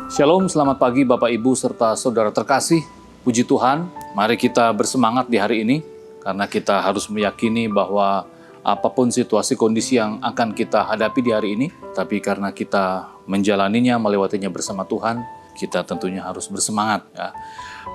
Shalom, selamat pagi Bapak Ibu serta saudara terkasih. Puji Tuhan, mari kita bersemangat di hari ini karena kita harus meyakini bahwa apapun situasi kondisi yang akan kita hadapi di hari ini, tapi karena kita menjalaninya, melewatinya bersama Tuhan, kita tentunya harus bersemangat. Ya.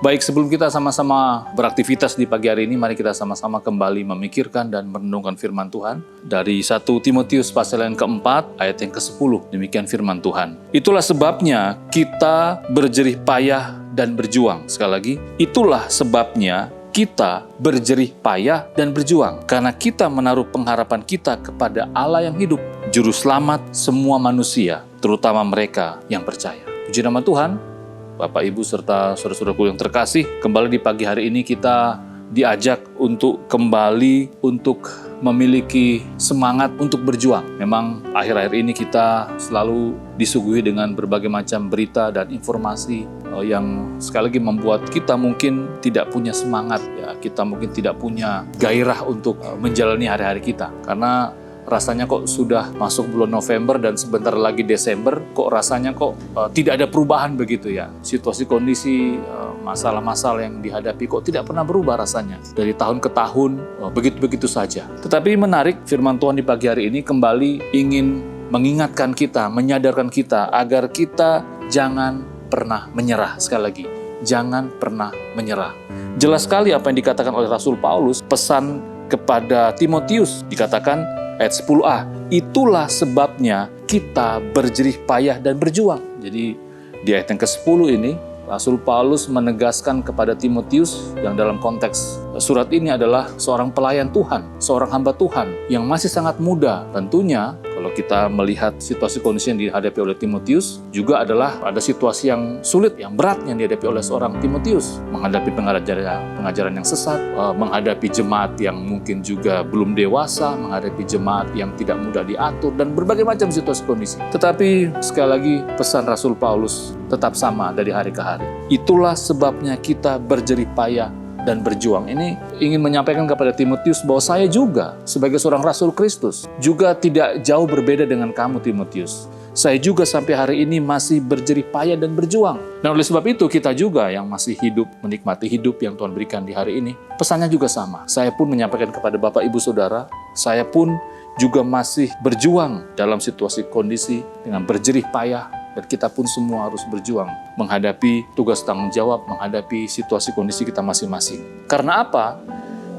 Baik, sebelum kita sama-sama beraktivitas di pagi hari ini, mari kita sama-sama kembali memikirkan dan merenungkan firman Tuhan. Dari 1 Timotius pasal yang keempat, ayat yang ke-10, demikian firman Tuhan. Itulah sebabnya kita berjerih payah dan berjuang. Sekali lagi, itulah sebabnya kita berjerih payah dan berjuang. Karena kita menaruh pengharapan kita kepada Allah yang hidup, Juru Selamat semua manusia, terutama mereka yang percaya. Puji nama Tuhan. Bapak, Ibu, serta saudara-saudaraku yang terkasih, kembali di pagi hari ini kita diajak untuk kembali untuk memiliki semangat untuk berjuang. Memang akhir-akhir ini kita selalu disuguhi dengan berbagai macam berita dan informasi yang sekali lagi membuat kita mungkin tidak punya semangat, ya, kita mungkin tidak punya gairah untuk menjalani hari-hari kita. Karena rasanya kok sudah masuk bulan November dan sebentar lagi Desember, kok rasanya kok tidak ada perubahan begitu ya. Situasi kondisi, masalah-masalah yang dihadapi kok tidak pernah berubah rasanya. Dari tahun ke tahun, begitu-begitu saja. Tetapi menarik, firman Tuhan di pagi hari ini kembali ingin mengingatkan kita, menyadarkan kita agar kita jangan pernah menyerah. Sekali lagi, jangan pernah menyerah. Jelas sekali apa yang dikatakan oleh Rasul Paulus, pesan kepada Timotius, dikatakan ayat 10a, itulah sebabnya kita berjerih payah dan berjuang. Jadi di ayat yang ke-10 ini, Rasul Paulus menegaskan kepada Timotius yang dalam konteks surat ini adalah seorang pelayan Tuhan, seorang hamba Tuhan yang masih sangat muda. Tentunya kalau kita melihat situasi kondisi yang dihadapi oleh Timotius, juga adalah ada situasi yang sulit, yang berat yang dihadapi oleh seorang Timotius. Menghadapi pengajaran yang sesat, menghadapi jemaat yang mungkin juga belum dewasa, menghadapi jemaat yang tidak mudah diatur, dan berbagai macam situasi kondisi. Tetapi sekali lagi pesan Rasul Paulus tetap sama dari hari ke hari. Itulah sebabnya kita berjerih payah dan berjuang. Ini ingin menyampaikan kepada Timotius bahwa saya juga sebagai seorang Rasul Kristus juga tidak jauh berbeda dengan kamu, Timotius. Saya juga sampai hari ini masih berjerih payah dan berjuang. Dan oleh sebab itu kita juga yang masih hidup, menikmati hidup yang Tuhan berikan di hari ini, pesannya juga sama. Saya pun menyampaikan kepada Bapak Ibu Saudara, saya pun juga masih berjuang dalam situasi kondisi dengan berjerih payah. Dan kita pun semua harus berjuang menghadapi tugas tanggung jawab, menghadapi situasi kondisi kita masing-masing. Karena apa?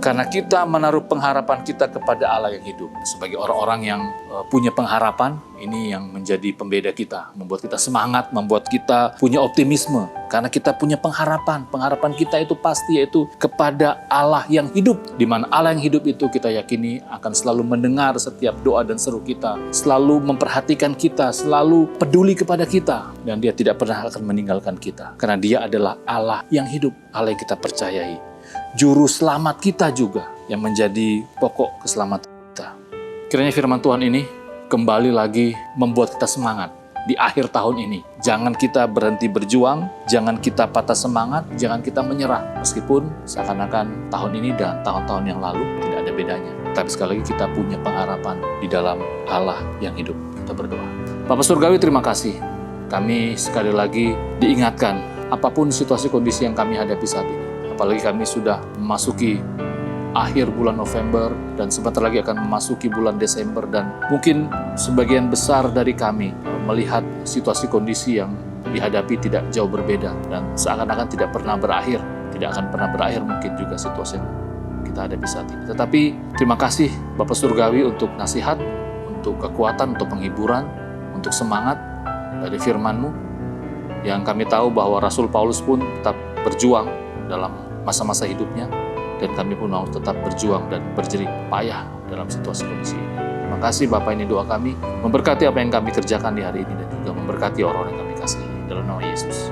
Karena kita menaruh pengharapan kita kepada Allah yang hidup. Sebagai orang-orang yang punya pengharapan, ini yang menjadi pembeda kita. Membuat kita semangat, membuat kita punya optimisme. Karena kita punya pengharapan. Pengharapan kita itu pasti yaitu kepada Allah yang hidup. Di mana Allah yang hidup itu kita yakini akan selalu mendengar setiap doa dan seru kita. Selalu memperhatikan kita, selalu peduli kepada kita. Dan Dia tidak pernah akan meninggalkan kita. Karena Dia adalah Allah yang hidup, Allah yang kita percayai. Juru selamat kita juga yang menjadi pokok keselamatan kita. Kiranya firman Tuhan ini kembali lagi membuat kita semangat di akhir tahun ini. Jangan kita berhenti berjuang, jangan kita patah semangat, jangan kita menyerah. Meskipun seakan-akan tahun ini dan tahun-tahun yang lalu tidak ada bedanya. Tapi sekali lagi kita punya pengharapan di dalam Allah yang hidup. Kita berdoa. Bapak Surgawi, terima kasih. Kami sekali lagi diingatkan apapun situasi kondisi yang kami hadapi saat ini. Apalagi kami sudah memasuki akhir bulan November dan sebentar lagi akan memasuki bulan Desember, dan mungkin sebagian besar dari kami melihat situasi kondisi yang dihadapi tidak jauh berbeda dan seakan-akan tidak pernah berakhir, tidak akan pernah berakhir mungkin juga situasi yang kita hadapi saat ini. Tetapi terima kasih Bapak Surgawi untuk nasihat, untuk kekuatan, untuk penghiburan, untuk semangat dari firman-Mu yang kami tahu bahwa Rasul Paulus pun tetap berjuang dalam masa-masa hidupnya, dan kami pun mau tetap berjuang dan berjerih payah dalam situasi kondisi ini. Terima kasih Bapak, ini doa kami, memberkati apa yang kami kerjakan di hari ini dan juga memberkati orang-orang yang kami kasihi. Dalam nama Yesus.